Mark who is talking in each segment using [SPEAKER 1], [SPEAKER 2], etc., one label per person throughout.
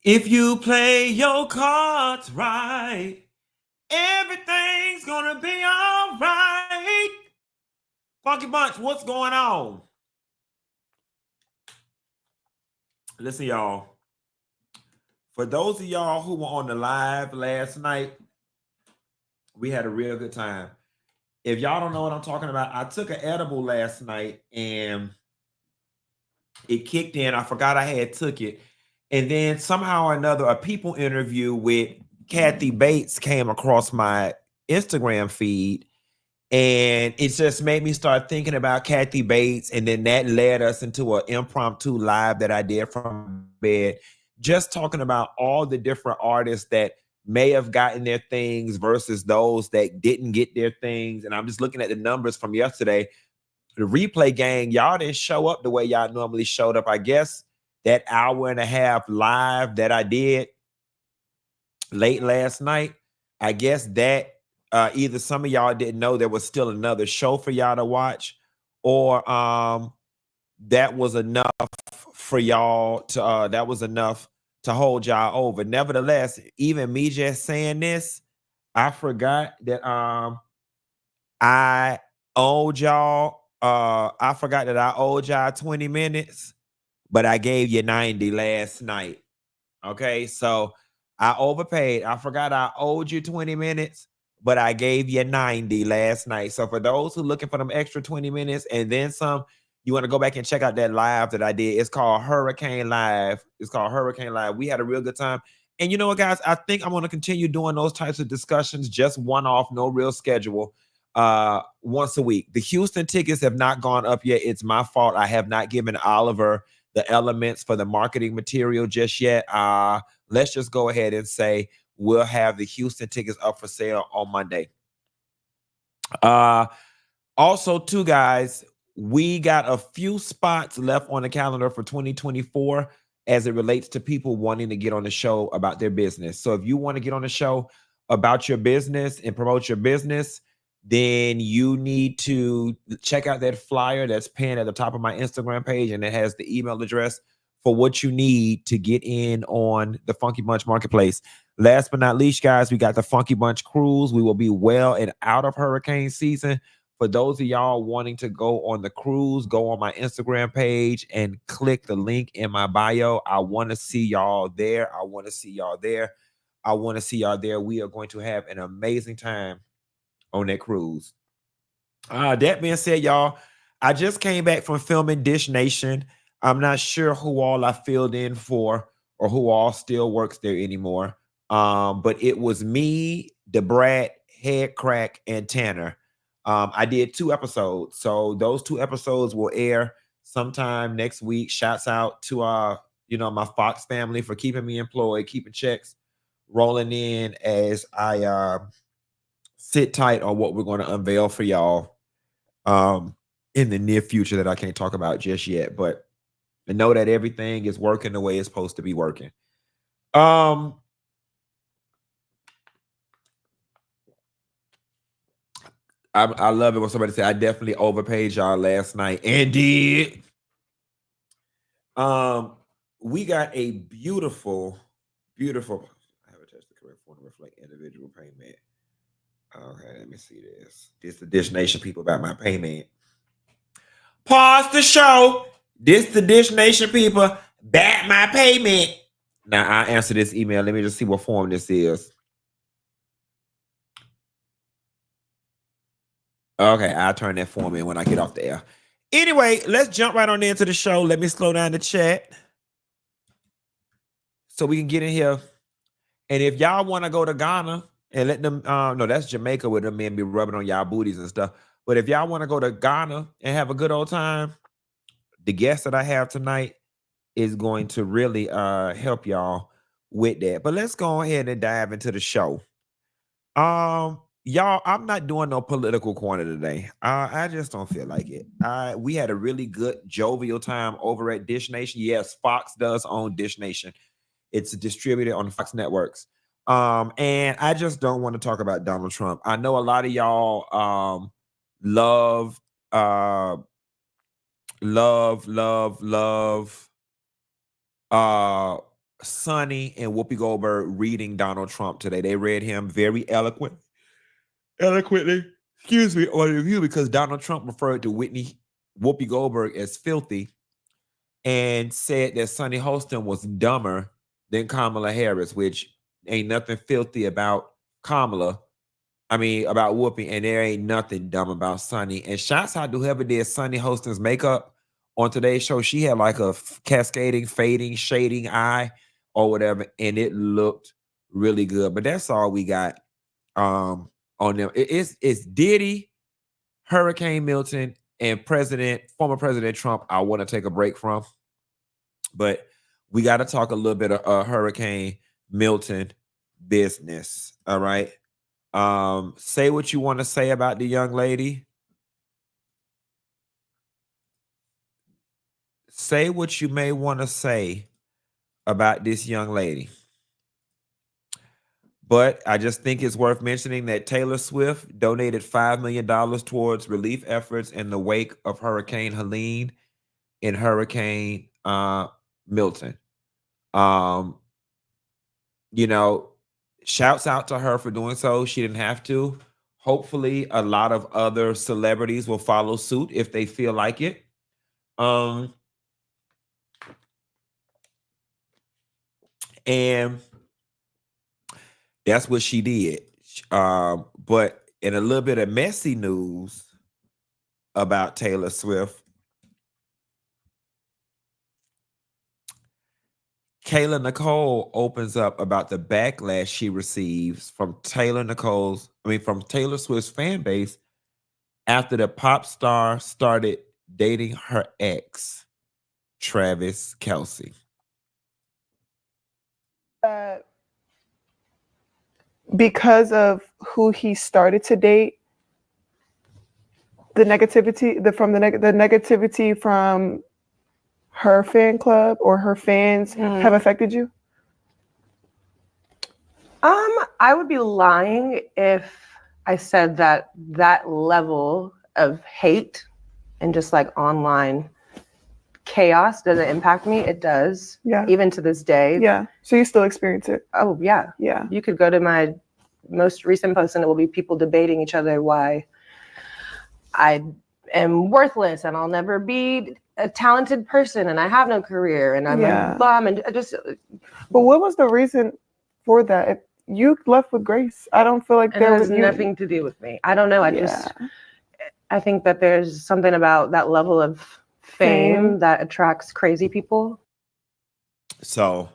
[SPEAKER 1] If you play your cards right, everything's gonna be all right. Funky Bunch, what's going on? Listen, y'all. For those of y'all who were on the live last night, we had a real good time. If y'all don't know what I'm talking about, I took an edible last night and it kicked in. I forgot I had took it. And then somehow or another, a people interview with Kathy Bates came across my Instagram feed. And it just made me start thinking about Kathy Bates. And then that led us into an impromptu live that I did from bed, just talking about all the different artists that may have gotten their things versus those that didn't get their things. And I'm just looking at the numbers from yesterday. The replay gang, y'all didn't show up the way y'all normally showed up. I guess that hour and a half live that I did late last night, I guess that either some of y'all didn't know there was still another show for y'all to watch, or that was enough for y'all to that was enough to hold y'all over. Nevertheless, even me just saying this, I forgot that I owed y'all I forgot that I owed y'all 20 minutes, but I gave you 90 last night. Okay, so I overpaid. I forgot I owed you 20 minutes, but I gave you 90 last night. So for those who looking for them extra 20 minutes and then some, you want to go back and check out that live that I did. It's called Hurricane Live. It's called Hurricane Live. We had a real good time. And you know what, guys? I think I'm going to continue doing those types of discussions, just one off, no real schedule, once a week. The Houston tickets have not gone up yet. It's my fault. I have not given Oliver the elements for the marketing material just yet. Let's just go ahead and say we'll have the Houston tickets up for sale on Monday. Also, too, guys, we got a few spots left on the calendar for 2024 as it relates to people wanting to get on the show about their business. So if you want to get on the show about your business and promote your business, then you need to check out that flyer that's pinned at the top of my Instagram page, and it has the email address for what you need to get in on the Funky Bunch Marketplace. Last but not least, guys, we got the Funky Bunch Cruise. We will be well and out of hurricane season. For those of y'all wanting to go on the cruise, go on my Instagram page and click the link in my bio. I want to see y'all there. I want to see y'all there. I want to see y'all there. We are going to have an amazing time on that cruise. That being said, y'all, I just came back from filming Dish Nation. I'm not sure who all I filled in for or who all still works there anymore. But it was me, DeBrat, Head Crack, and Tanner. I did 2 episodes. So those 2 episodes will air sometime next week. Shouts out to my Fox family for keeping me employed, keeping checks rolling in as I sit tight on what we're going to unveil for y'all in the near future that I can't talk about just yet, but I know that everything is working the way it's supposed to be working. I love it when somebody say I definitely overpaid y'all last night and did. We got a beautiful, beautiful. I have attached the correct form to reflect individual payment. Okay, let me see this. This the Dish Nation people about my payment. Pause the show. This the Dish Nation people back my payment. Now I answer this email. Let me just see what form this is. Okay, I'll turn that form in when I get off the air. Anyway, let's jump right on into the show. Let me slow down the chat so we can get in here. And if y'all want to go to Ghana and let them, no, that's Jamaica where them men be rubbing on y'all booties and stuff. But if y'all want to go to Ghana and have a good old time, the guest that I have tonight is going to really help y'all with that. But let's go ahead and dive into the show. Y'all, I'm not doing no political corner today. I just don't feel like it. We had a really good jovial time over at Dish Nation. Yes, Fox does own Dish Nation. It's distributed on Fox networks. And I just don't want to talk about Donald Trump. I know a lot of y'all love love uh Sonny and Whoopi Goldberg reading Donald Trump today. They read him very eloquently, excuse me, on the review because Donald Trump referred to Whoopi Goldberg as filthy and said that Sonny Holston was dumber than Kamala Harris, which ain't nothing filthy about Kamala. I mean, about Whoopi, and there ain't nothing dumb about Sonny. And shouts out to whoever did Sonny Holston's makeup on today's show. She had like a cascading, fading, shading eye or whatever, and it looked really good. But that's all we got on them. It's Diddy, Hurricane Milton, and former President Trump. I want to take a break from, but we got to talk a little bit of Hurricane Milton business. All right. Say what you want to say about the young lady. Say what you may want to say about this young lady. But I just think it's worth mentioning that Taylor Swift donated $5 million towards relief efforts in the wake of Hurricane Helene and Hurricane Milton. Um, you know, shouts out to her for doing so. She didn't have to. Hopefully, a lot of other celebrities will follow suit if they feel like it. And that's what she did. But in a little bit of messy news about Taylor Swift, Kayla Nicole opens up about the backlash she receives from from Taylor Swift's fan base after the pop star started dating her ex, Travis Kelce.
[SPEAKER 2] Because of who he started to date, the negativity, the negativity from her fan club or her fans have affected you?
[SPEAKER 3] I would be lying if I said that level of hate and just like online chaos doesn't impact me. It does.
[SPEAKER 2] Yeah.
[SPEAKER 3] Even to this day.
[SPEAKER 2] Yeah. So you still experience it?
[SPEAKER 3] Oh, yeah.
[SPEAKER 2] Yeah.
[SPEAKER 3] You could go to my most recent post and it will be people debating each other why I am worthless and I'll never be a talented person and I have no career and I'm a bum and just.
[SPEAKER 2] But what was the reason for that? If you left with Grace, I don't feel like there was
[SPEAKER 3] nothing to do with me. I don't know. I think that there's something about that level of fame that attracts crazy people.
[SPEAKER 1] So,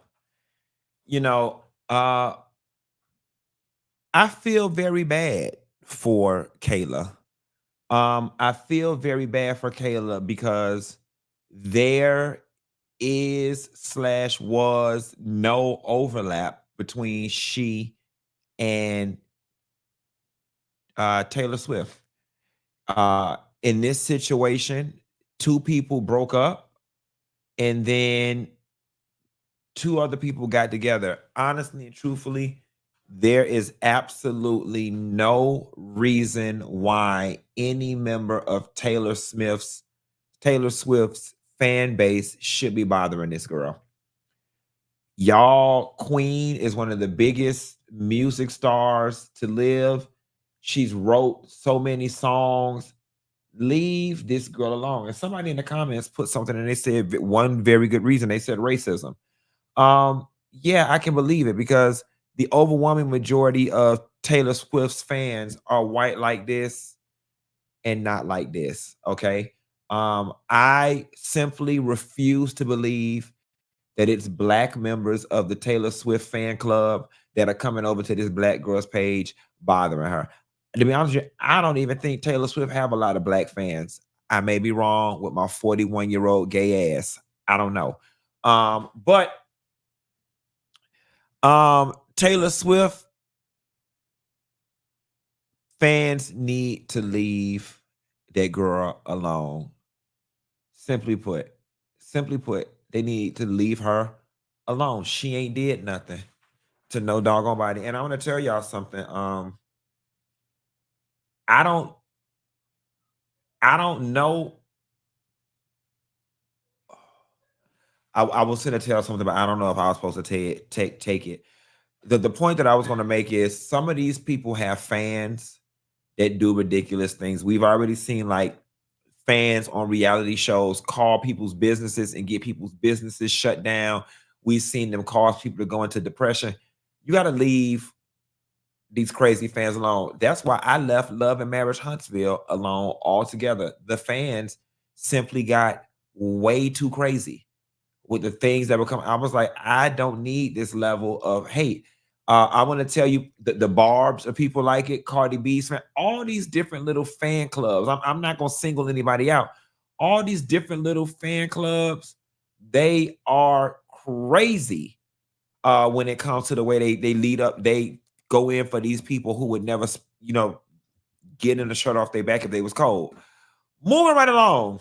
[SPEAKER 1] I feel very bad for Kayla. I feel very bad for Kayla because there was no overlap between she and Taylor Swift. In this situation, two people broke up and then two other people got together. Honestly and truthfully, there is absolutely no reason why any member of Taylor Swift's fan base should be bothering this girl. Y'all, Queen is one of the biggest music stars to live. She's wrote so many songs. Leave this girl alone. And somebody in the comments put something and they said one very good reason. They said racism. Yeah, I can believe it because the overwhelming majority of Taylor Swift's fans are white like this and not like this. Okay. I simply refuse to believe that it's black members of the Taylor Swift fan club that are coming over to this black girl's page bothering her. To be honest with you, I don't even think Taylor Swift have a lot of black fans. I may be wrong with my 41-year-old gay ass. I don't know. But Taylor Swift fans need to leave that girl alone. Simply put, they need to leave her alone. She ain't did nothing to no doggone body. And I want to tell y'all something. I don't know. I was going to tell something, but I don't know if I was supposed to take it. The point that I was going to make is some of these people have fans that do ridiculous things. We've already seen like fans on reality shows call people's businesses and get people's businesses shut down. We've seen them cause people to go into depression. You got to leave these crazy fans alone. That's why I left Love and Marriage Huntsville alone altogether. The fans simply got way too crazy with the things that were coming. I was like, I don't need this level of hate. I want to tell you the Barbs of people like it, Cardi B's fan, all these different little fan clubs. I'm not going to single anybody out. All these different little fan clubs, they are crazy when it comes to the way they lead up. They go in for these people who would never, get in the shirt off their back if they was cold. Moving right along,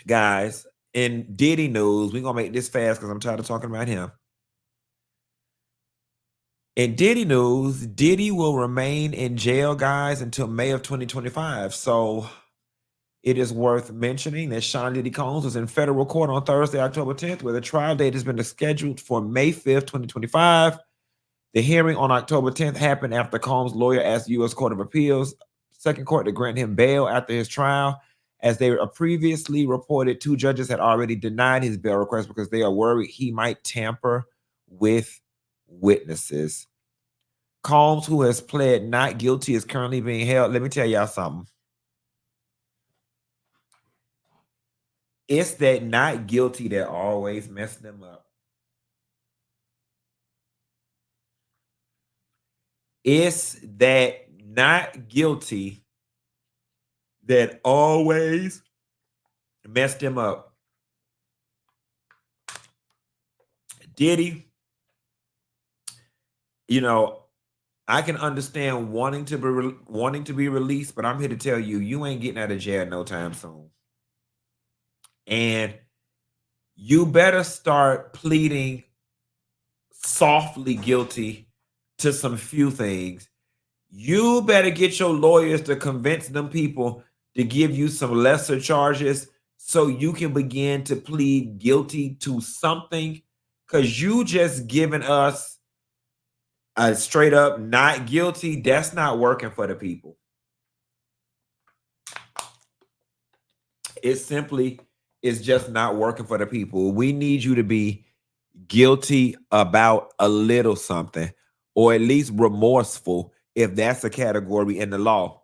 [SPEAKER 1] guys. In Diddy news, we're going to make this fast because I'm tired of talking about him. In Diddy news, Diddy will remain in jail, guys, until May of 2025. So it is worth mentioning that Sean Diddy Combs was in federal court on Thursday, October 10th, where the trial date has been scheduled for May 5th, 2025. The hearing on October 10th happened after Combs' lawyer asked the U.S. Court of Appeals, second court, to grant him bail after his trial. As they previously reported, 2 judges had already denied his bail request because they are worried he might tamper with witnesses. Combs, who has pled not guilty, is currently being held. Let me tell y'all something. It's that not guilty that always messed them up. It's that not guilty that always messed him up. Diddy, I can understand wanting to be released, but I'm here to tell you, you ain't getting out of jail no time soon. And you better start pleading softly guilty to some few things. You better get your lawyers to convince them people to give you some lesser charges so you can begin to plead guilty to something, because you just giving us a straight up not guilty. That's not working for the people. It simply is just not working for the people. We need you to be guilty about a little something, or at least remorseful, if that's a category in the law.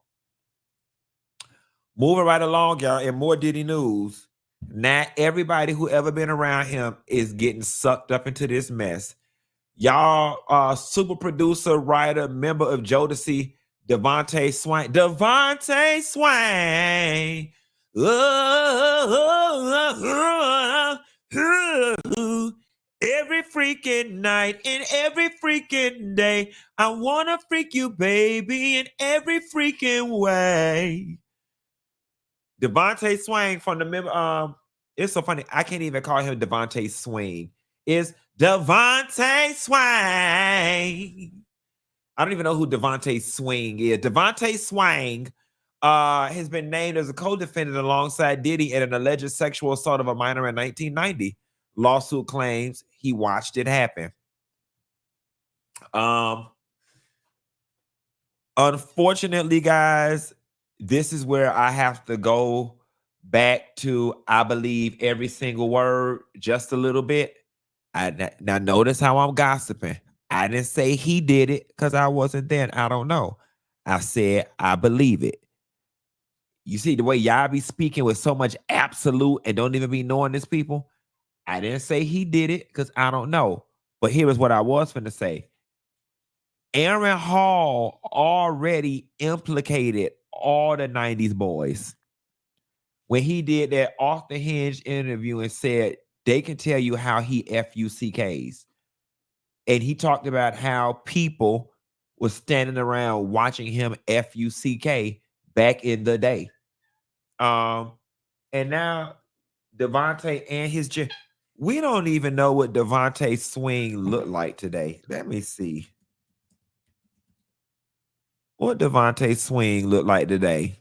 [SPEAKER 1] Moving right along, y'all, in more Diddy news. Not everybody who ever been around him is getting sucked up into this mess. Y'all, super producer, writer, member of Jodeci, Devante Swing. Devante Swing. Every freaking night, in every freaking day, I want to freak you, baby, in every freaking way. Devante Swing from the member. It's so funny. I can't even call him Devante Swing. It's Devante Swing. I don't even know who Devante Swing is. Devante Swing has been named as a co-defendant alongside Diddy in an alleged sexual assault of a minor in 1990. Lawsuit claims he watched it happen. Unfortunately, guys, this is where I have to go back to I believe every single word just a little bit. Now notice how I'm gossiping. I didn't say he did it because I wasn't there. I don't know. I said I believe it. You see the way y'all be speaking with so much absolute and don't even be knowing this, people. I didn't say he did it because I don't know. But here is what I was finna say. Aaron Hall already implicated all the 90s boys when he did that off the hinge interview and said they can tell you how he FUCKs. And he talked about how people were standing around watching him FUCK back in the day. And now Devante and his we don't even know what Devante Swing looked like today. Let me see. What Devante Swing look like today?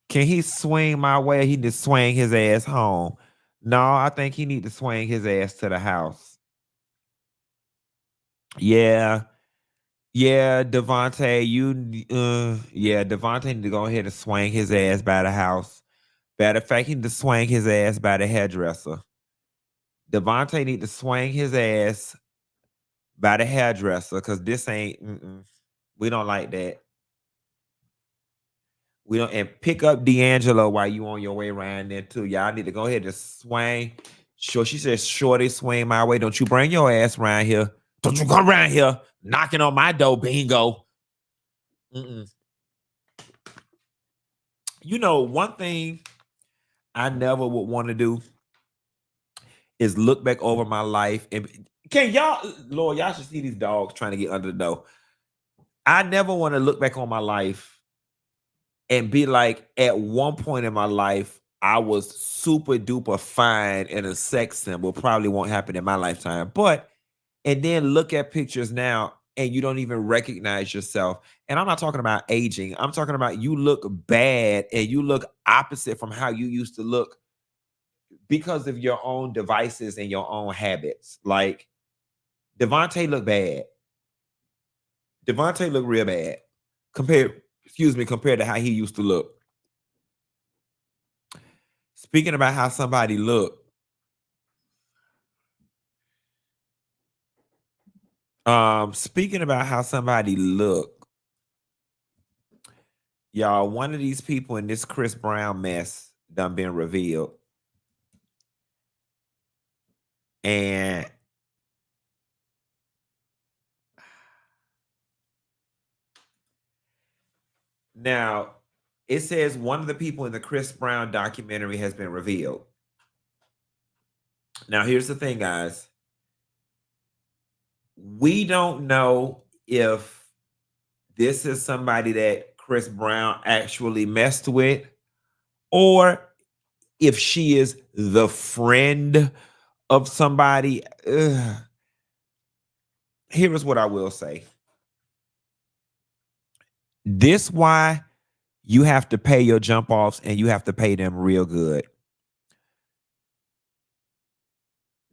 [SPEAKER 1] Can he swing my way? He just swing his ass home. No, I think he need to swing his ass to the house. Yeah. Yeah, Devante, Devante need to go ahead and swing his ass by the house. Matter of fact, he need to swing his ass by the hairdresser. Devante need to swing his ass by the hairdresser because this ain't. We don't like that. We don't and pick up D'Angelo while you on your way around there too. Y'all need to go ahead and swing. Sure, she says, "Shorty, swing my way. Don't you bring your ass around here. Don't you come around here knocking on my door, bingo." You know, one thing I never would want to do is look back over my life and can y'all, Lord, y'all should see these dogs trying to get under the door. I never want to look back on my life and be like, at one point in my life, I was super duper fine and a sex symbol. Probably won't happen in my lifetime. But, and then look at pictures now and you don't even recognize yourself. And I'm not talking about aging. I'm talking about you look bad and you look opposite from how you used to look because of your own devices and your own habits. Like Devante looked bad. Devante looked real bad compared to how he used to look. Speaking about how somebody looked, speaking about how somebody looked, y'all, one of these people in this Chris Brown mess done been revealed. And now it says one of the people in the Chris Brown documentary has been revealed. Now, here's the thing, guys. We don't know if this is somebody that Chris Brown actually messed with or if she is the friend of somebody. Here is what I will say. This why you have to pay your jump offs and you have to pay them real good.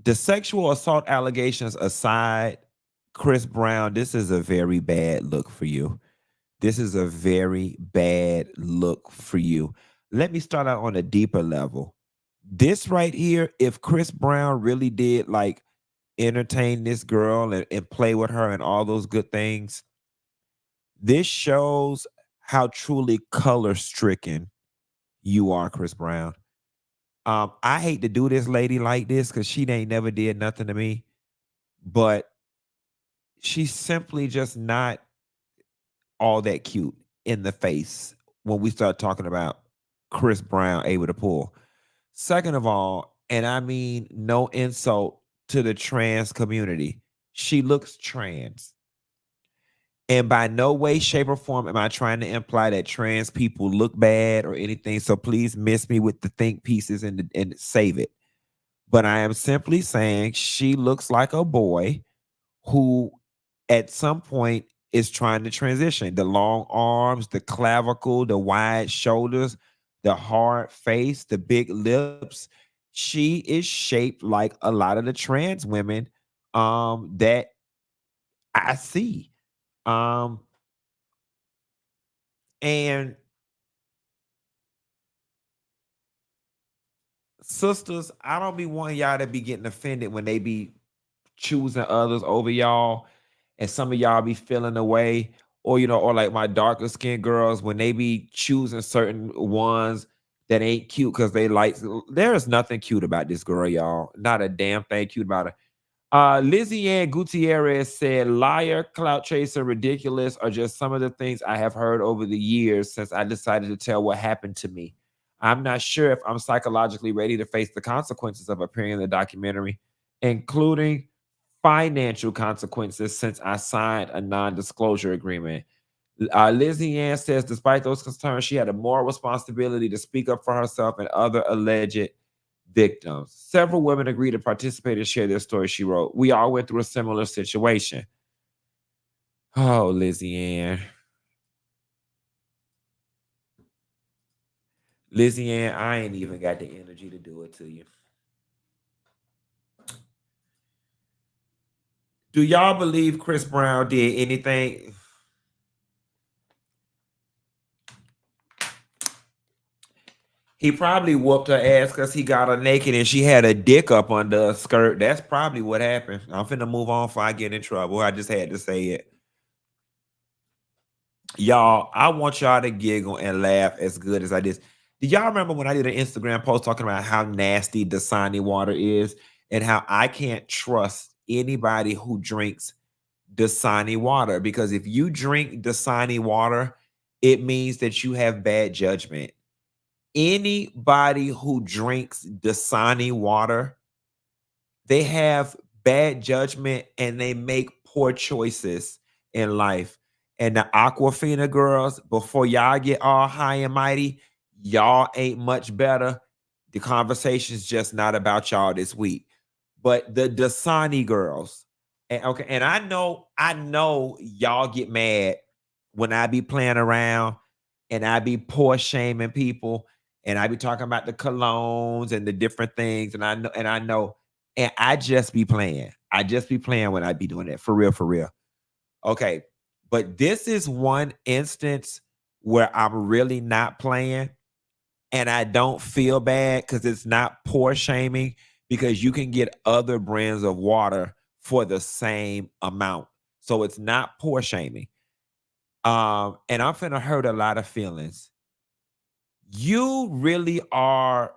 [SPEAKER 1] The sexual assault allegations aside, Chris Brown, this is a very bad look for you. This is a very bad look for you. Let me start out on a deeper level. This right here, if Chris Brown really did like entertain this girl and play with her and all those good things, this shows how truly color stricken you are, Chris Brown. I hate to do this lady like this because she ain't never did nothing to me, but she's simply just not all that cute in the face when we start talking about Chris Brown able to pull. Second of all, and I mean no insult to the trans community, she looks trans. And by no way, shape, or form am I trying to imply that trans people look bad or anything. So please miss me with the think pieces and save it. But I am simply saying she looks like a boy who at some point is trying to transition. The long arms, the clavicle, the wide shoulders, the hard face, the big lips. She is shaped like a lot of the trans women that I see. Um and sisters, I don't be wanting y'all to be getting offended when they be choosing others over y'all, and some of y'all be feeling away, or or like my darker skinned girls when they be choosing certain ones that ain't cute because they like. There is nothing cute about this girl, y'all. Not a damn thing cute about her. Lizzie Ann Gutierrez said, "Liar, clout chaser, ridiculous are just some of the things I have heard over the years since I decided to tell what happened to me. I'm not sure if I'm psychologically ready to face the consequences of appearing in the documentary, including financial consequences since I signed a non-disclosure agreement." Lizzie Ann says, despite those concerns, she had a moral responsibility to speak up for herself and other alleged victims. Several women agreed to participate and share their story, she wrote. We all went through a similar situation. Oh, Lizzie Ann. Lizzie Ann, I ain't even got the energy to do it to you. Do y'all believe Chris Brown did anything? He probably whooped her ass because he got her naked and she had a dick up under her skirt. That's probably what happened. I'm finna move on before I get in trouble. I just had to say it. Y'all, I want y'all to giggle and laugh as good as I did. Do y'all remember when I did an Instagram post talking about how nasty Dasani water is and how I can't trust anybody who drinks Dasani water? Because if you drink Dasani water, it means that you have bad judgment. Anybody who drinks Dasani water, they have bad judgment and they make poor choices in life. And the Aquafina girls, before y'all get all high and mighty, y'all ain't much better. The conversation's just not about y'all this week. But the Dasani girls, and okay, and I know y'all get mad when I be playing around and I be poor shaming people and I be talking about the colognes and the different things, and I know, and I just be playing. I just be playing when I be doing that. For real, for real. Okay. But this is one instance where I'm really not playing and I don't feel bad because it's not poor shaming, because you can get other brands of water for the same amount. So it's not poor shaming. And I'm finna hurt a lot of feelings. You really are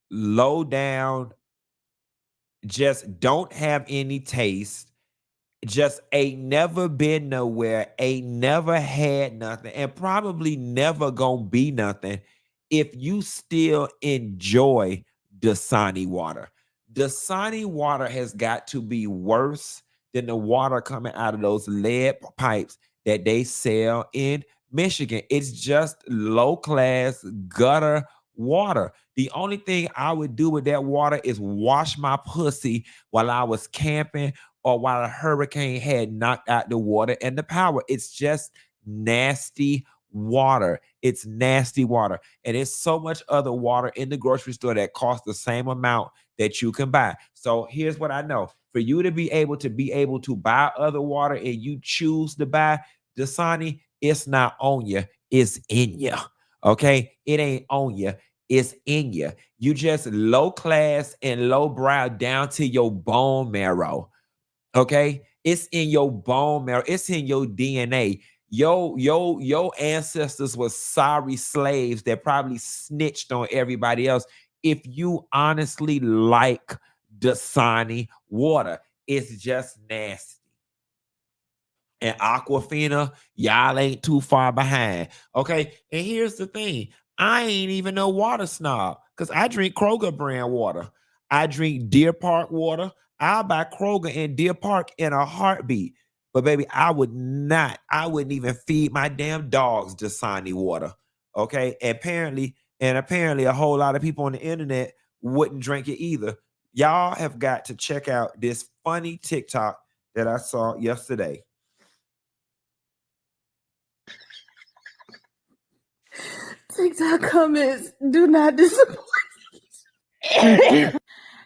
[SPEAKER 1] low down, just don't have any taste, just ain't never been nowhere, ain't never had nothing, and probably never gonna be nothing if you still enjoy Dasani water. Dasani water has got to be worse than the water coming out of those lead pipes that they sell in Michigan. It's just low class gutter water. The only thing I would do with that water is wash my pussy while I was camping or while a hurricane had knocked out the water and the power. It's just nasty water. It's nasty water. And there's so much other water in the grocery store that costs the same amount that you can buy. So here's what I know. For you to be able to buy other water and you choose to buy Dasani, it's not on you, it's in you. Okay? It ain't on you, it's in you. You just low class and low brow down to your bone marrow. Okay, it's in your bone marrow, it's in your DNA. Your ancestors were sorry slaves that probably snitched on everybody else. If you honestly like Dasani water, it's just nasty. And Aquafina, y'all ain't too far behind. Okay, and here's the thing: I ain't even no water snob because I drink Kroger brand water. I drink Deer Park water. I'll buy Kroger and Deer Park in a heartbeat. But baby, I wouldn't even feed my damn dogs Dasani water. Okay. Apparently a whole lot of people on the internet wouldn't drink it either. Y'all have got to check out this funny TikTok that I saw yesterday.
[SPEAKER 4] TikTok comments do not disappoint.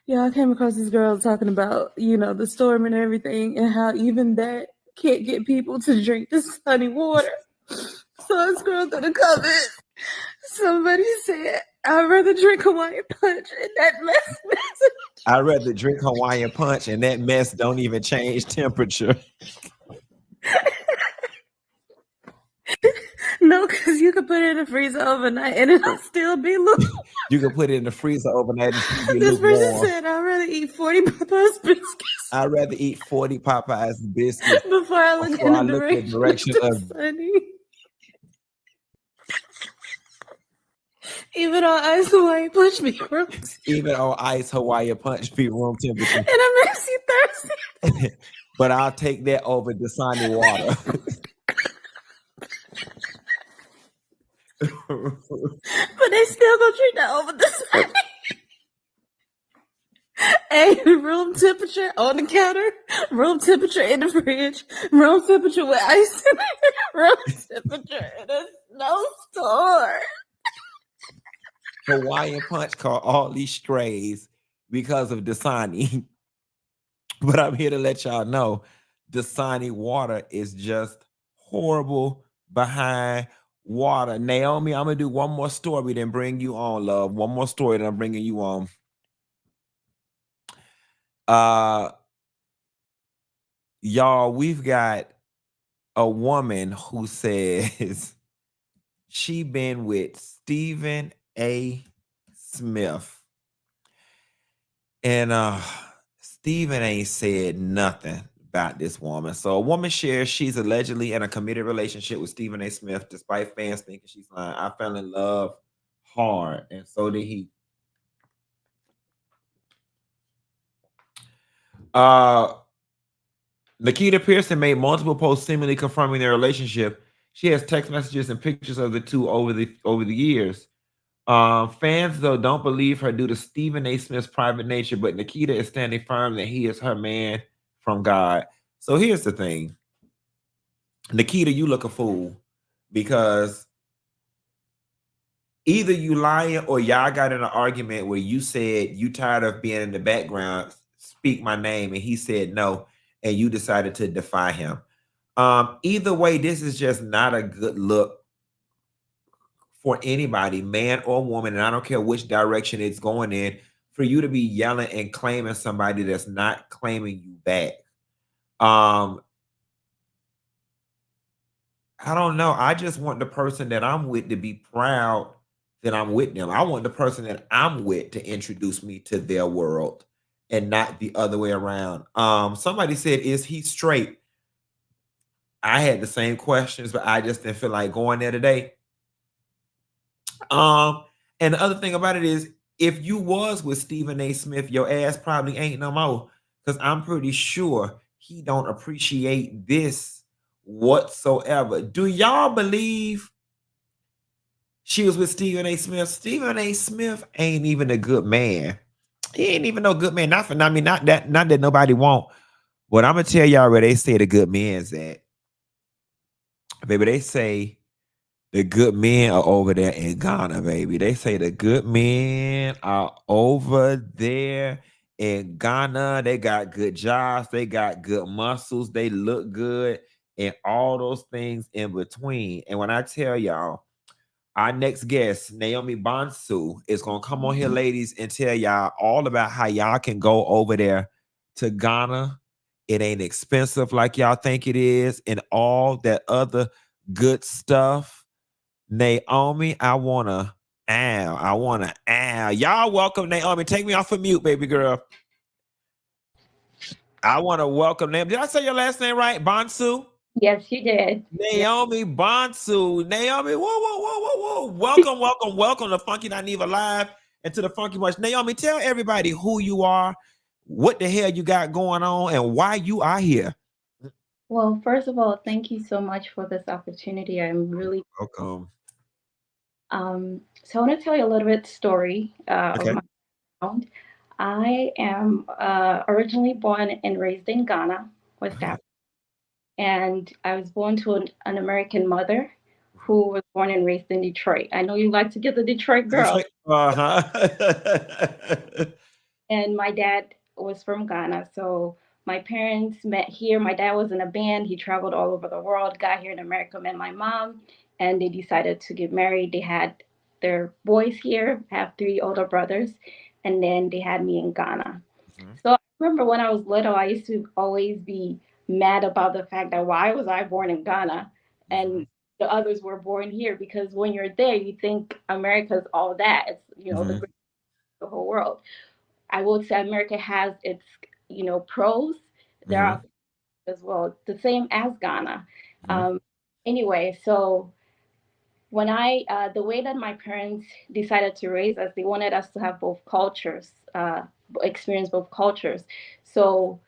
[SPEAKER 4] Yeah, I came across this girl talking about, the storm and everything, and how even that can't get people to drink this sunny water. So I scrolled through the comments. Somebody said, I'd rather drink Hawaiian Punch, and that mess.
[SPEAKER 1] I'd rather drink Hawaiian Punch, and that mess don't even change temperature.
[SPEAKER 4] No, because you could put it in the freezer overnight and it'll still be lukewarm.
[SPEAKER 1] You can put it in the freezer overnight and still be
[SPEAKER 4] This person
[SPEAKER 1] lukewarm.
[SPEAKER 4] said, I'd rather eat 40 Popeyes biscuits.
[SPEAKER 1] I'd rather eat 40 Popeyes biscuits
[SPEAKER 4] before I look in the direction of Sunny. Even on ice Hawaiian Punch be room.
[SPEAKER 1] Even on ice Hawaiian Punch be room temperature.
[SPEAKER 4] And it makes you thirsty.
[SPEAKER 1] But I'll take that over Dasani water.
[SPEAKER 4] But they still gonna drink that over Dasani. Hey, room temperature on the counter, room temperature in the fridge, room temperature with ice in it, room temperature in a snowstorm.
[SPEAKER 1] Hawaiian Punch caught all these strays because of Dasani. But I'm here to let y'all know Dasani water is just horrible behind water. Naomi, I'm gonna do one more story, then bring you on, love. One more story, then I'm bringing you on. Y'all, we've got a woman who says she been with Stephen A. Smith. And Stephen ain't said nothing about this woman. So a woman shares she's allegedly in a committed relationship with Stephen A. Smith, despite fans thinking she's lying. I fell in love hard, and so did he. Nikita Pearson made multiple posts seemingly confirming their relationship. She has text messages and pictures of the two over the years. Fans though don't believe her due to Stephen A. Smith's private nature, but Nikita is standing firm that he is her man from God. So here's the thing, Nikita, you look a fool because either you lying or y'all got in an argument where you said you tired of being in the background, speak my name, and he said no, and you decided to defy him. Either way, this is just not a good look for anybody, man or woman, and I don't care which direction it's going in, for you to be yelling and claiming somebody that's not claiming you back. I don't know. I just want the person that I'm with to be proud that I'm with them. I want the person that I'm with to introduce me to their world and not the other way around. Somebody said, is he straight? I had the same questions, but I just didn't feel like going there today. And the other thing about it is, if you was with Stephen A. Smith, your ass probably ain't no more, because I'm pretty sure he don't appreciate this whatsoever. Do y'all believe she was with Stephen A. Smith? Stephen A. Smith ain't even a good man. He ain't even no good man. Not that nobody won't. But I'm gonna tell y'all where they say the good men's at. Baby, they say the good men are over there in Ghana, baby. They say the good men are over there in Ghana. They got good jobs. They got good muscles. They look good and all those things in between. And when I tell y'all, our next guest, Naomi Bonsu, is going to come on here, ladies, and tell y'all all about how y'all can go over there to Ghana. It ain't expensive like y'all think it is, and all that other good stuff. Naomi, I wanna y'all welcome Naomi. Take me off of mute, baby girl. I want to welcome Naomi. Did I say your last name right? Bonsu?
[SPEAKER 5] Yes, you did.
[SPEAKER 1] Naomi Bonsu. Naomi, whoa. Welcome to Funky Dineva Live and to the Funky Bunch. Naomi, tell everybody who you are, what the hell you got going on, and why you are here.
[SPEAKER 5] Well, first of all, thank you so much for this opportunity. I'm really
[SPEAKER 1] welcome.
[SPEAKER 5] So I want to tell you a little bit story
[SPEAKER 1] Okay.
[SPEAKER 5] of my background. I am originally born and raised in Ghana, West Africa, and I was born to an American mother who was born and raised in Detroit. I know you like to get the Detroit girl. And my dad was from Ghana, so my parents met here. My dad was in a band. He traveled all over the world, got here in America, met my mom, and they decided to get married. They had their boys here, have 3 older brothers, and then they had me in Ghana. So I remember when I was little, I used to always be mad about the fact that why was I born in Ghana and the others were born here? Because when you're there, you think America's all that. It's, the whole world. I would say America has its, pros. There are as well, the same as Ghana. Anyway, so when the way that my parents decided to raise us, they wanted us to have both cultures, experience both cultures. So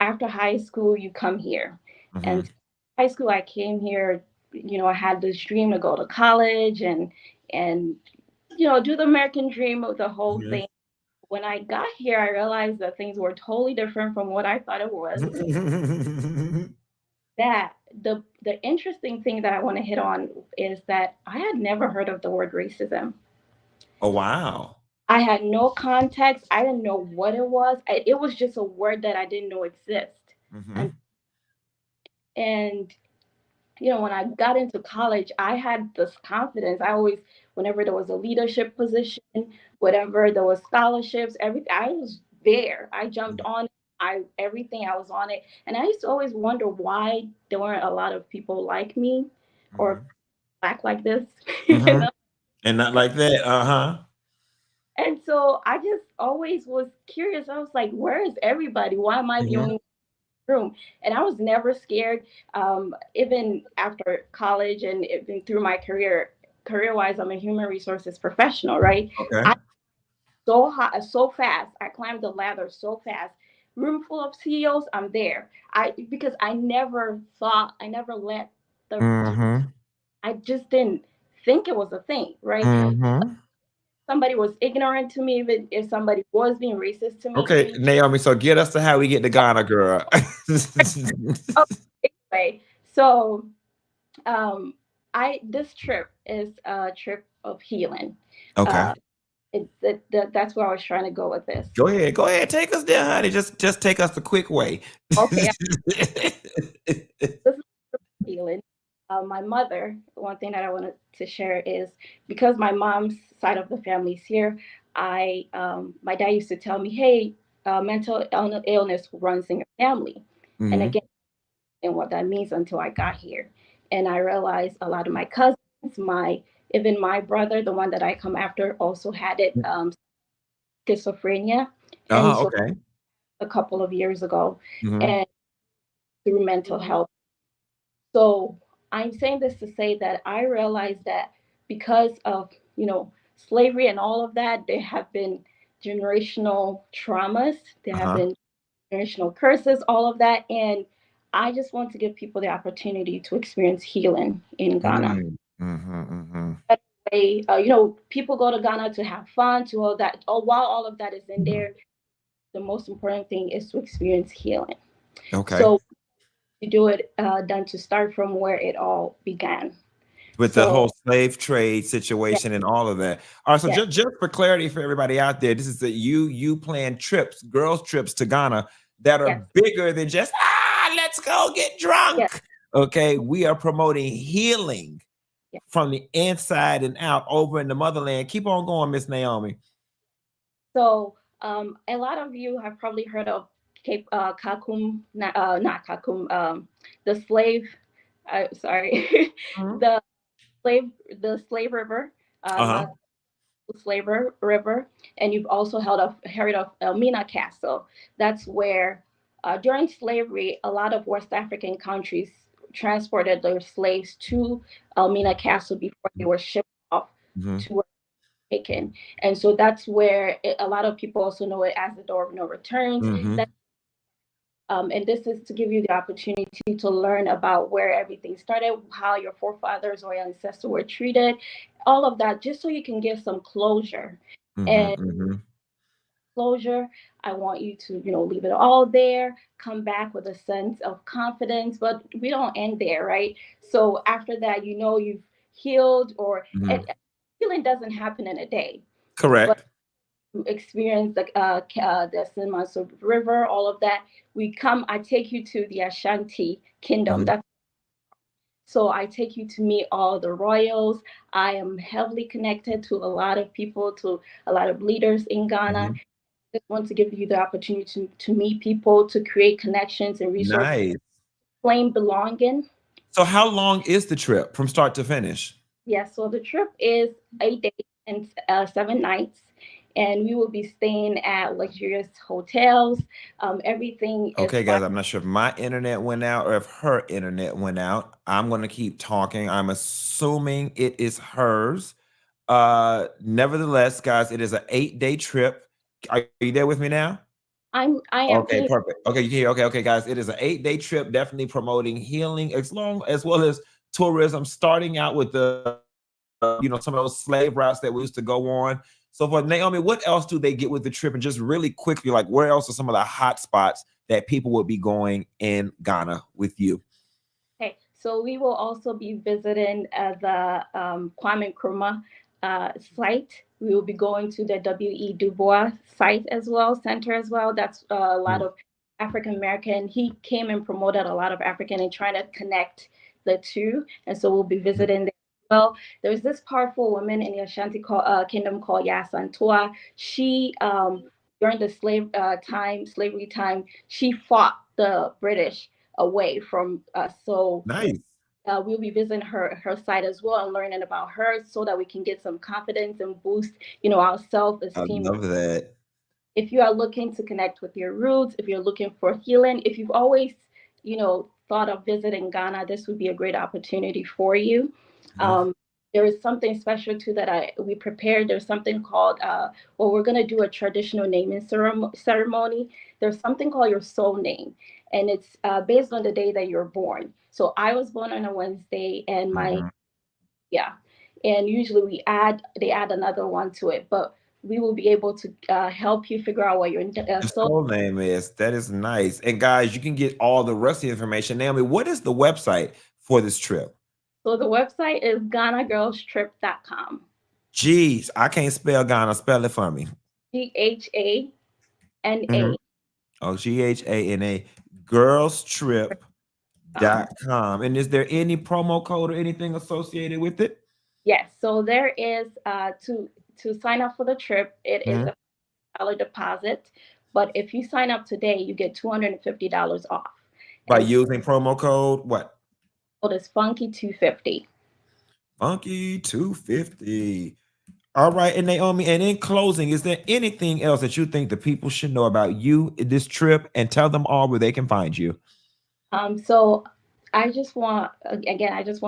[SPEAKER 5] after high school, you come here. And high school, I came here, I had this dream to go to college and, do the American dream of the whole thing. When I got here, I realized that things were totally different from what I thought it was. That the interesting thing that I want to hit on is that I had never heard of the word racism.
[SPEAKER 1] Oh, wow.
[SPEAKER 5] I had no context. I didn't know what it was. It was just a word that I didn't know exist. And And when I got into college, I had this confidence. I always, whenever there was a leadership position, whatever there was scholarships, everything, I was there. I jumped on it. Everything, I was on it. And I used to always wonder why there weren't a lot of people like me or black like this,
[SPEAKER 1] Mm-hmm. And not like that.
[SPEAKER 5] And so I just always was curious. I was like, where is everybody? Why am I the only room? And I was never scared. Even after college and even through my career wise, I'm a human resources professional, right?
[SPEAKER 1] Okay.
[SPEAKER 5] I so hot, so fast. I climbed the ladder so fast. Room full of CEOs, I'm there. Because I never thought, I never let the, I just didn't think it was a thing, right? Somebody was ignorant to me, even if somebody was being racist to me.
[SPEAKER 1] Okay, Naomi. So get us to how we get to Ghana, girl.
[SPEAKER 5] Oh, anyway, so this trip is a trip of healing.
[SPEAKER 1] Okay.
[SPEAKER 5] That's where I was trying to go with this.
[SPEAKER 1] Go ahead, take us there, honey. Just take us the quick way.
[SPEAKER 5] Okay, this is healing. My mother, one thing that I wanted to share is because my mom's side of the family is here. My dad used to tell me, "Hey, mental illness runs in your family," and again, and what that means until I got here, and I realized a lot of my cousins, even my brother, the one that I come after, also had it, schizophrenia, and so
[SPEAKER 1] Okay.
[SPEAKER 5] a couple of years ago,
[SPEAKER 1] Mhm.
[SPEAKER 5] and through mental health. So I'm saying this to say that I realized that because of, slavery and all of that, there have been generational traumas, there have been generational curses, all of that. And I just want to give people the opportunity to experience healing in Ghana. That way, people go to Ghana to have fun, to all that. While all of that is in there, the most important thing is to experience healing.
[SPEAKER 1] Okay.
[SPEAKER 5] So to do it, than to start from where it all began.
[SPEAKER 1] With the
[SPEAKER 5] So
[SPEAKER 1] whole slave trade situation and all of that. All right. So
[SPEAKER 5] yeah,
[SPEAKER 1] just for clarity for everybody out there, this is that you plan trips, girls trips to Ghana that are
[SPEAKER 5] yes,
[SPEAKER 1] bigger than just let's go get
[SPEAKER 5] yes,
[SPEAKER 1] drunk. Okay. We are promoting healing
[SPEAKER 5] yes.
[SPEAKER 1] from the inside and out over in the motherland. Keep on going, Miss Naomi.
[SPEAKER 5] So a lot of you have probably heard of Cape Kakum, not Kakum, the slave. Sorry,
[SPEAKER 1] Mhm.
[SPEAKER 5] the slave river,
[SPEAKER 1] Uh-huh.
[SPEAKER 5] not the slave river, and you've also heard of Elmina Castle. That's where during slavery, a lot of West African countries transported their slaves to Elmina Castle before they were shipped off
[SPEAKER 1] Mhm.
[SPEAKER 5] to taken. And so that's where a lot of people also know it as the door of no returns. That, and this is to give you the opportunity to learn about where everything started, how your forefathers or your ancestors were treated, all of that, just so you can give some closure. And closure, I want you to, leave it all there, come back with a sense of confidence, but we don't end there, right? So after that, you've healed, or healing doesn't happen in a day, but
[SPEAKER 1] Correct.
[SPEAKER 5] experience the Sinmaso River, all of that. I take you to the Ashanti Kingdom. So I take you to meet all the royals. I am heavily connected to a lot of people, to a lot of leaders in Ghana. Just want to give you the opportunity to meet people, to create connections and resources,
[SPEAKER 1] Nice.
[SPEAKER 5] claim belonging.
[SPEAKER 1] So how long is the trip from start to finish?
[SPEAKER 5] Yes, so the trip is 8 days and 7 nights, and we will be staying at luxurious hotels. Everything is
[SPEAKER 1] Okay,
[SPEAKER 5] fine.
[SPEAKER 1] guys, I'm not sure if my internet went out or if her internet went out. I'm going to keep talking. I'm assuming it is hers. Nevertheless, guys, it is an 8-day trip. Are you there with me now?
[SPEAKER 5] I am.
[SPEAKER 1] Okay, perfect. Okay, you can hear. Okay, guys, it is an 8-day trip, definitely promoting healing as well as tourism, starting out with the some of those slave routes that we used to go on. So for Naomi, what else do they get with the trip? And just really quickly, like where else are some of the hot spots that people would be going in Ghana with you?
[SPEAKER 5] Okay, so we will also be visiting the Kwame Nkrumah site. We will be going to the W.E. Du Bois site as well, center as well. That's a lot of African American. He came and promoted a lot of African and trying to connect the two. And so we'll be visiting there. Well, there's this powerful woman in the kingdom called Yasantua. She, during the slavery time, she fought the British away from us. So
[SPEAKER 1] Nice.
[SPEAKER 5] we'll be visiting her site as well and learning about her so that we can get some confidence and boost, our
[SPEAKER 1] I
[SPEAKER 5] self-esteem.
[SPEAKER 1] love that.
[SPEAKER 5] If you are looking to connect with your roots, if you're looking for healing, if you've always, thought of visiting Ghana, this would be a great opportunity for you.
[SPEAKER 1] Mhm.
[SPEAKER 5] There is something special too that we prepared. There's something called we're gonna do a traditional naming ceremony. There's something called your soul name, and it's based on the day that you're born. So I was born on a Wednesday, and
[SPEAKER 1] Mhm.
[SPEAKER 5] yeah, and usually they add another one to it, but we will be able to help you figure out what your
[SPEAKER 1] The
[SPEAKER 5] soul.
[SPEAKER 1] full name is. That is nice. And guys, you can get all the rest of the information. Naomi, what is the website for this trip?
[SPEAKER 5] So the website is GhanaGirlsTrip.com.
[SPEAKER 1] Jeez, I can't spell Ghana. Spell it for me.
[SPEAKER 5] GHANA.
[SPEAKER 1] Mhm. Oh, GHANA. Girlstrip.com. And is there any promo code or anything associated with it?
[SPEAKER 5] Yes. So there is to sign up for the trip. It is
[SPEAKER 1] Mhm.
[SPEAKER 5] a $1 deposit, but if you sign up today, you get $250 off.
[SPEAKER 1] By
[SPEAKER 5] And
[SPEAKER 1] using promo code what?
[SPEAKER 5] code is Funky 250.
[SPEAKER 1] Funky 250. All right, and Naomi, and in closing, is there anything else that you think the people should know about you, this trip, and tell them all where they can find you?
[SPEAKER 5] So I just want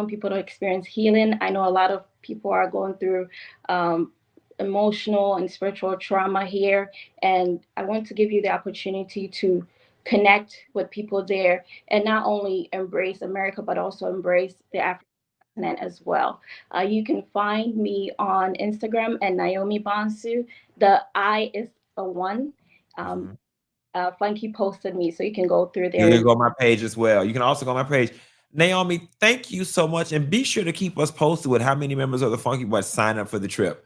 [SPEAKER 5] people to experience healing. I know a lot of people are going through um, emotional and spiritual trauma here, and I want to give you the opportunity to connect with people there and not only embrace America, but also embrace the African continent as well. You can find me on Instagram at Naomi Bonsu. The I is a one. Um,
[SPEAKER 1] Mhm.
[SPEAKER 5] Funky posted me, so you can go through
[SPEAKER 1] You
[SPEAKER 5] there
[SPEAKER 1] can
[SPEAKER 5] and
[SPEAKER 1] go on my page as well. You can also go on my page. Naomi, thank you so much. And be sure to keep us posted with how many members of the Funky Bunch sign up for the trip.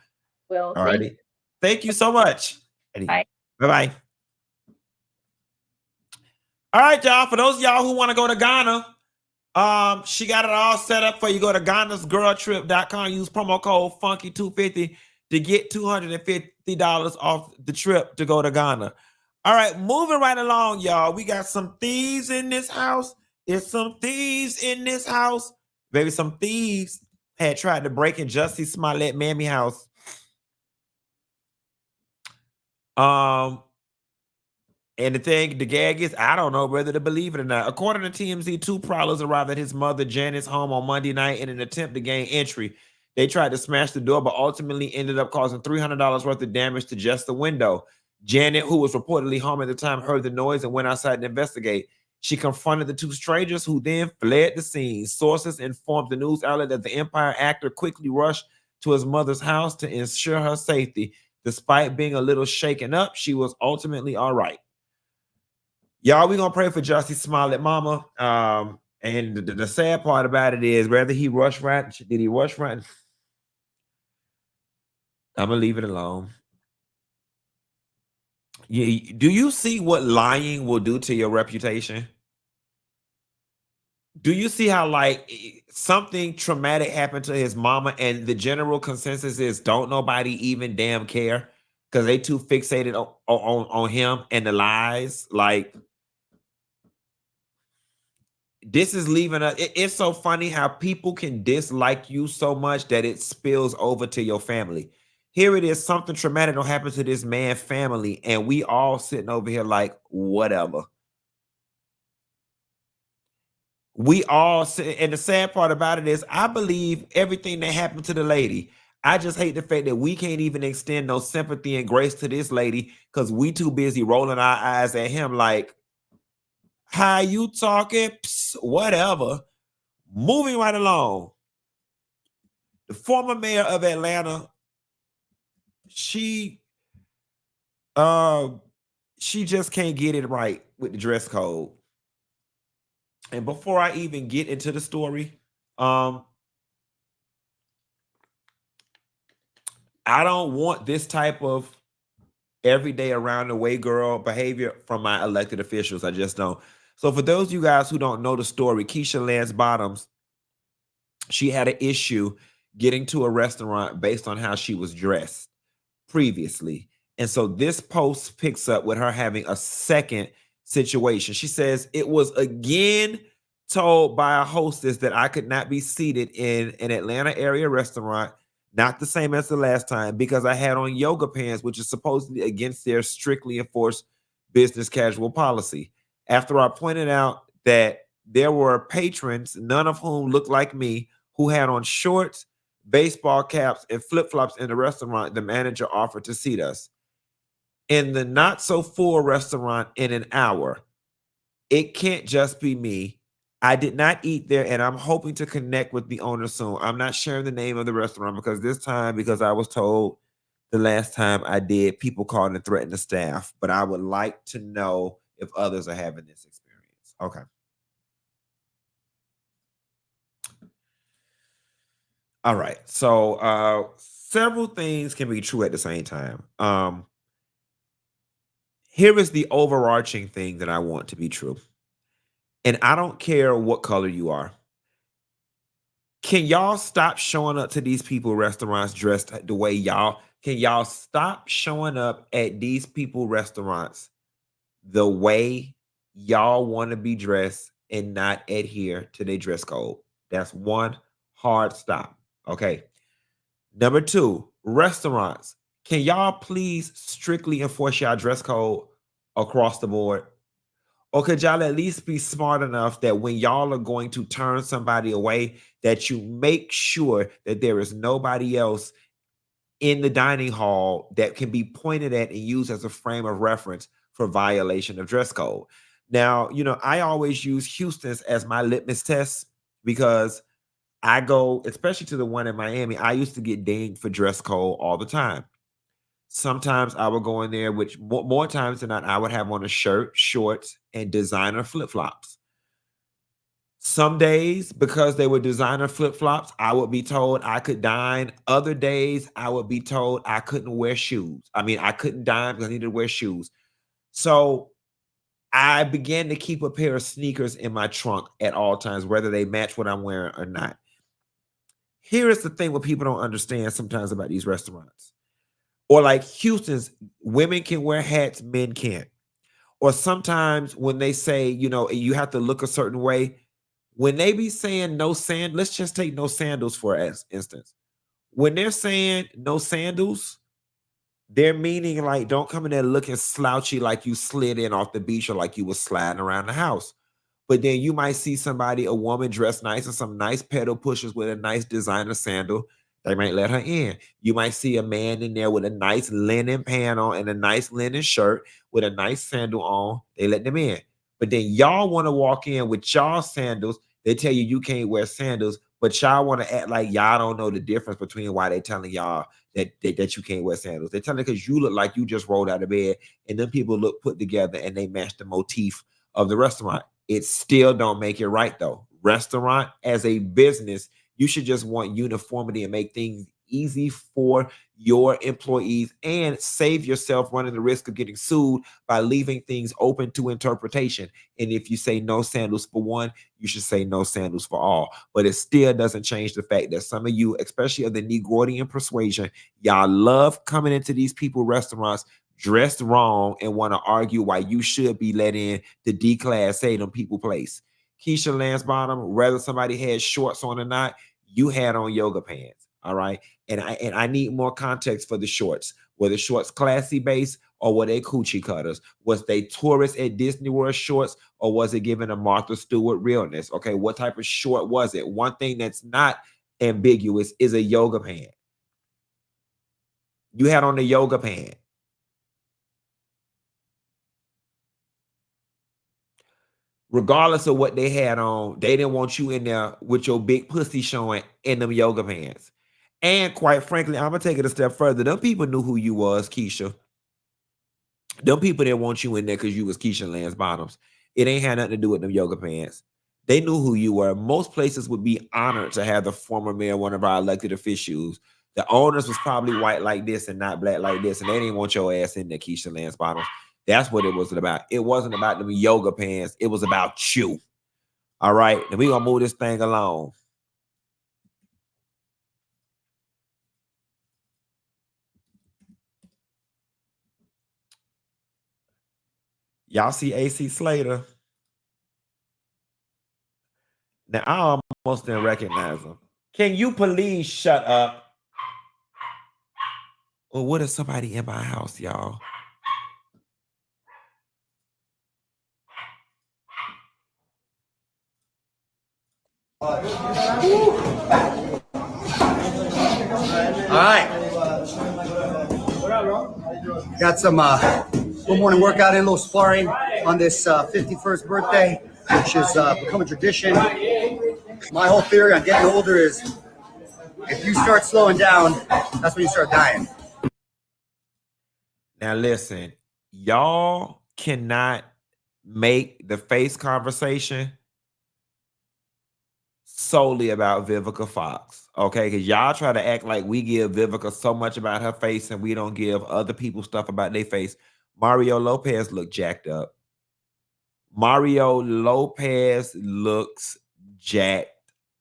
[SPEAKER 5] will
[SPEAKER 1] All
[SPEAKER 5] thank
[SPEAKER 1] righty. Thank you so much.
[SPEAKER 5] you.
[SPEAKER 1] Bye-bye. All right, y'all. For those of y'all who want to go to Ghana, she got it all set up for you. Go to GhanasGirlTrip.com. Use promo code Funky250 to get $250 off the trip to go to Ghana. All right, moving right along, y'all. We got some thieves in this house. It's some thieves in this house. Baby, some thieves had tried to break in Jussie Smollet mammy house. And the gag is, I don't know whether to believe it or not. According to TMZ, two prowlers arrived at his mother Janet's home on Monday night in an attempt to gain entry. They tried to smash the door, but ultimately ended up causing $300 worth of damage to just the window. Janet, who was reportedly home at the time, heard the noise and went outside to investigate. She confronted the two strangers, who then fled the scene. Sources informed the news outlet that the Empire actor quickly rushed to his mother's house to ensure her safety. Despite being a little shaken up, she was ultimately all right. Y'all, we gonna pray for Jussie Smollett, mama. And the sad part about it is, whether he rushed right, did he rush right? I'm gonna leave it alone. Do you see what lying will do to your reputation? Do you see how something traumatic happened to his mama, and the general consensus is don't nobody even damn care because they too fixated on him and the lies? Like, this is leaving us. It's so funny how people can dislike you so much that it spills over to your family. Here it is, something traumatic don't happen to this man's family, and we all sitting over here like, whatever. We all sit, and the sad part about it is, I believe everything that happened to the lady. I just hate the fact that we can't even extend no sympathy and grace to this lady because we too busy rolling our eyes at him like, how you talking? Psst, whatever. Moving right along. The former mayor of Atlanta, she uh she just can't get it right with the dress code. And before I even get into the story, I don't want this type of everyday around the way girl behavior from my elected officials. I just don't. So for those of you guys who don't know the story, Keisha Lance Bottoms, she had an issue getting to a restaurant based on how she was dressed previously. And so this post picks up with her having a second situation. She says, it was again told by a hostess that I could not be seated in an Atlanta area restaurant, not the same as the last time, because I had on yoga pants, which is supposedly against their strictly enforced business casual policy. After I pointed out that there were patrons, none of whom looked like me, who had on shorts, baseball caps, and flip-flops in the restaurant, the manager offered to seat us. In the not-so-full restaurant in an hour, it can't just be me. I did not eat there, and I'm hoping to connect with the owner soon. I'm not sharing the name of the restaurant because I was told the last time I did, people called and threatened the staff, but I would like to know if others are having this experience. Okay. All right. So several things can be true at the same time. Here is the overarching thing that I want to be true. And I don't care what color you are. Can y'all stop showing up to these people restaurants dressed the way y'all? Can y'all stop showing up at these people restaurants the way y'all want to be dressed and not adhere to their dress code? That's one hard stop. Okay. Number two, restaurants. Can y'all please strictly enforce y'all dress code across the board? Or could y'all at least be smart enough that when y'all are going to turn somebody away, that you make sure that there is nobody else in the dining hall that can be pointed at and used as a frame of reference for violation of dress code? Now, I always use Houston's as my litmus test because I go, especially to the one in Miami, I used to get dinged for dress code all the time. Sometimes I would go in there, which more times than not, I would have on a shirt, shorts, and designer flip-flops. Some days, because they were designer flip-flops, I would be told I could dine. Other days, I would be told I couldn't wear shoes. I mean, I couldn't dine because I needed to wear shoes. So I began to keep a pair of sneakers in my trunk at all times, whether they match what I'm wearing or not. Here is the thing what people don't understand sometimes about these restaurants. Or like Houston's, women can wear hats, men can't. Or sometimes when they say, you have to look a certain way, when they be saying no sand, let's just take no sandals for instance. When they're saying no sandals, they're meaning like don't come in there looking slouchy like you slid in off the beach or like you was sliding around the house. But then you might see a woman dressed nice and some nice pedal pushers with a nice designer sandal. They might let her in. You might see a man in there with a nice linen pant on and a nice linen shirt with a nice sandal on. They let them in. But then y'all want to walk in with y'all sandals. They tell you can't wear sandals, but y'all want to act like y'all don't know the difference between why they telling y'all that you can't wear sandals. They're telling because you look like you just rolled out of bed, and then people look put together and they match the motif of the restaurant. It still don't make it right though. Restaurant as a business, you should just want uniformity and make things easy for your employees and save yourself running the risk of getting sued by leaving things open to interpretation. And if you say no sandals for one, you should say no sandals for all. But it still doesn't change the fact that some of you, especially of the Negroidian persuasion, y'all love coming into these people restaurants dressed wrong and want to argue why you should be let in the D-class, say them people place. Keisha Lance Bottom, whether somebody had shorts on or not, you had on yoga pants. All right. And I need more context for the shorts. Were the shorts classy base or were they coochie cutters? Was they tourists at Disney World shorts or was it giving a Martha Stewart realness? Okay, what type of short was it? One thing that's not ambiguous is a yoga pant. You had on the yoga pant. Regardless of what they had on, they didn't want you in there with your big pussy showing in them yoga pants. And quite frankly, I'm going to take it a step further. Them people knew who you was, Keisha. Them people didn't want you in there because you was Keisha Lance Bottoms. It ain't had nothing to do with them yoga pants. They knew who you were. Most places would be honored to have the former mayor, one of our elected officials, The owners was probably white like this and not black like this, and they didn't want your ass in there, Kisha Lance Bottoms. That's what it was about. It wasn't about them yoga pants. It was about you. All right, then we gonna move this thing along. Y'all see AC Slater? Now I almost didn't recognize him. Can you please shut up? Or what is somebody in my house, y'all?
[SPEAKER 6] All right. Got some good morning workout in, a little sparring on this 51st birthday, which has become a tradition. My whole theory on getting older is if you start slowing down, that's when you start dying.
[SPEAKER 1] Now listen, y'all cannot make the face conversation solely about Vivica Fox, okay? Because y'all try to act like we give Vivica so much about her face and we don't give other people stuff about their face. Mario Lopez looked jacked up. Mario Lopez looks jacked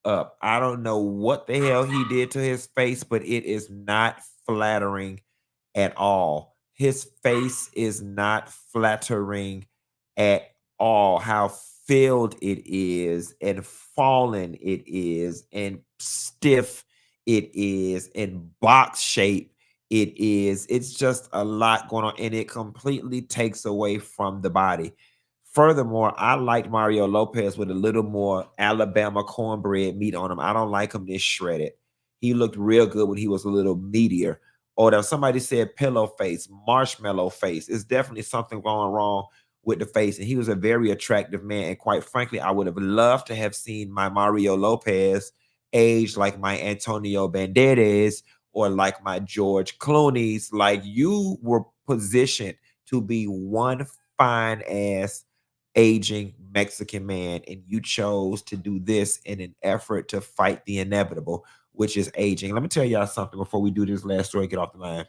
[SPEAKER 1] up. I don't know what the hell he did to his face, but it is not flattering at all. His face is not flattering at all. How filled it is and fallen it is and stiff it is and box shape it is. It's just a lot going on and it completely takes away from the body. Furthermore, I liked Mario Lopez with a little more Alabama cornbread meat on him. I don't like him this shredded. He looked real good when he was a little meatier. Or that somebody said pillow face, marshmallow face. It's definitely something going wrong with the face. And he was a very attractive man. And quite frankly, I would have loved to have seen my Mario Lopez age like my Antonio Banderas or like my George Clooney's. Like you were positioned to be one fine ass aging Mexican man, and you chose to do this in an effort to fight the inevitable, which is aging. Let me tell y'all something before we do this last story, get off the line.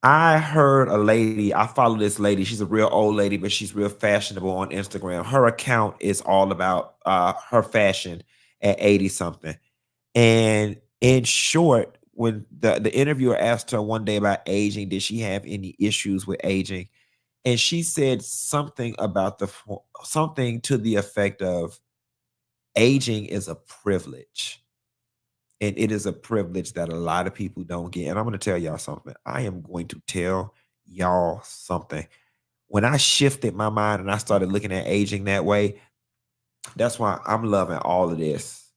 [SPEAKER 1] I heard a lady, I follow this lady. She's a real old lady, but she's real fashionable on Instagram. Her account is all about her fashion at 80 something. And in short, when the interviewer asked her one day about aging, did she have any issues with aging? And she said something about something to the effect of aging is a privilege. And it is a privilege that a lot of people don't get. And I'm going to tell y'all something. I am going to tell y'all something. When I shifted my mind and I started looking at aging that way, that's why I'm loving all of this.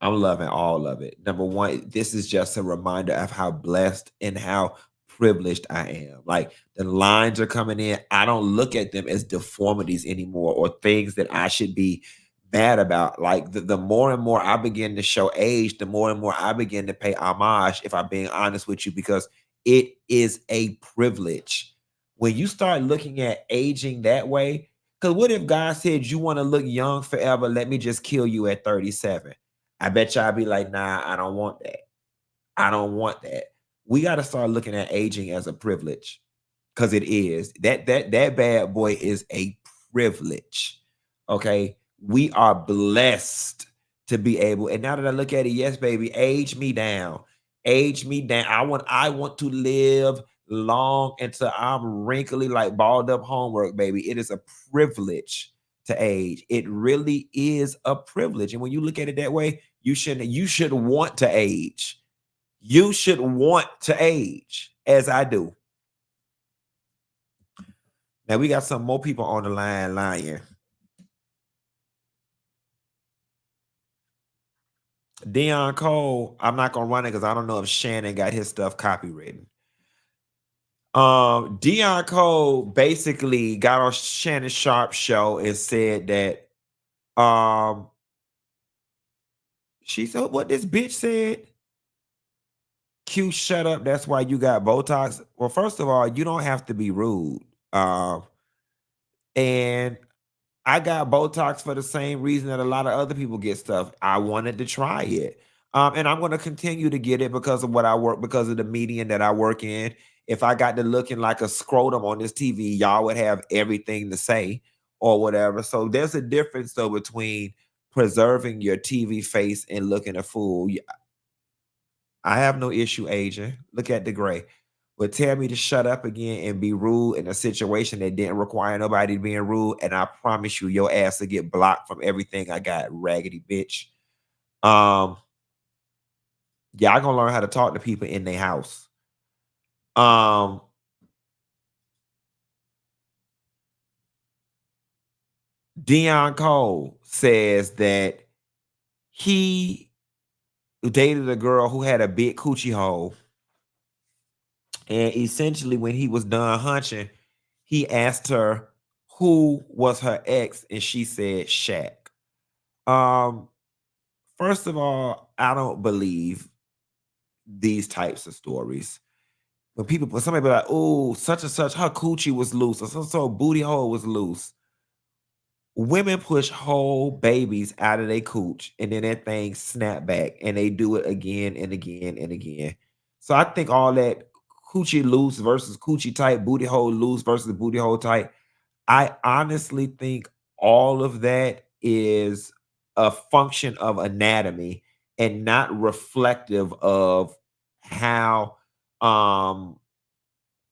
[SPEAKER 1] I'm loving all of it. Number one, this is just a reminder of how blessed and how privileged I am. Like the lines are coming in. I don't look at them as deformities anymore or things that I should be mad about. Like the more and more I begin to show age, the more and more I begin to pay homage, if I'm being honest with you, because it is a privilege. When you start looking at aging that way, because what if God said, you want to look young forever? Let me just kill you at 37. I bet y'all be like, nah, I don't want that. I don't want that. We got to start looking at aging as a privilege because it is. That bad boy is a privilege. Okay. We are blessed to be able. And now that I look at it, yes, baby, age me down. Age me down. I want to live long until I'm wrinkly like balled up homework, baby. It is a privilege to age. It really is a privilege. And when you look at it that way, you should want to age. You should want to age as I do. Now we got some more people on the line lying. Deon Cole, I'm not gonna run it because I don't know if Shannon got his stuff copywritten. Deon Cole basically got on Shannon Sharp's show and said that she said what this bitch said. Q, shut up. That's why you got Botox. Well, first of all, you don't have to be rude. And I got Botox for the same reason that a lot of other people get stuff. I wanted to try it. And I'm going to continue to get it because of what I work, because of the medium that I work in. If I got to looking like a scrotum on this TV, y'all would have everything to say or whatever. So there's a difference though between preserving your TV face and looking a fool. I have no issue aging. Look at the gray. But tell me to shut up again and be rude in a situation that didn't require nobody being rude. And I promise you, your ass will get blocked from everything I got, raggedy bitch. Y'all gonna learn how to talk to people in their house. Deon Cole says that he dated a girl who had a big coochie hole. And essentially, when he was done hunching, he asked her who was her ex, and she said Shaq. First of all, I don't believe these types of stories. When somebody be like, oh, such and such, her coochie was loose, or so booty hole was loose. Women push whole babies out of their cooch, and then that thing snap back, and they do it again and again and again. So I think all that coochie loose versus coochie tight, booty hole loose versus booty hole tight, I honestly think all of that is a function of anatomy and not reflective of how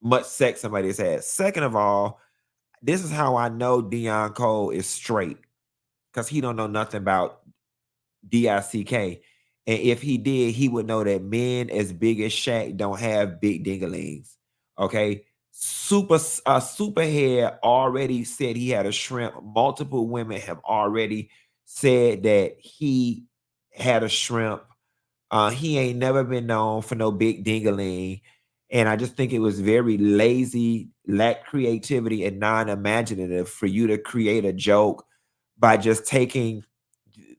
[SPEAKER 1] much sex somebody has had. Second of all, this is how I know Deon Cole is straight, because he don't know nothing about DICK. And if he did, he would know that men as big as Shaq don't have big dinglings. Okay. Superhead already said he had a shrimp. Multiple women have already said that he had a shrimp. He ain't never been known for no big dingling. And I just think it was very lazy, lack creativity, and non-imaginative for you to create a joke by just taking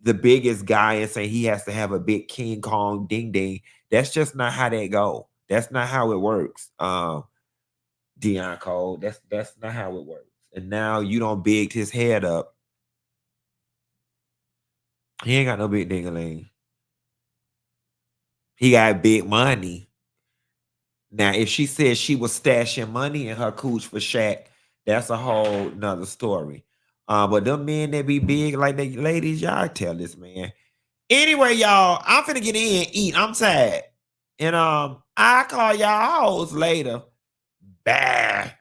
[SPEAKER 1] the biggest guy and saying he has to have a big King Kong ding ding. That's just not how that go. That's not how it works. Deon Cole, that's not how it works. And now you don't bigged his head up. He ain't got no big dingling. He got big money. Now, if she said she was stashing money in her cooch for Shaq, that's a whole nother story. But them men that be big like they ladies, y'all tell this man. Anyway, y'all, I'm finna get in, eat. I'm tired. And I call y'all hoes later. Bye.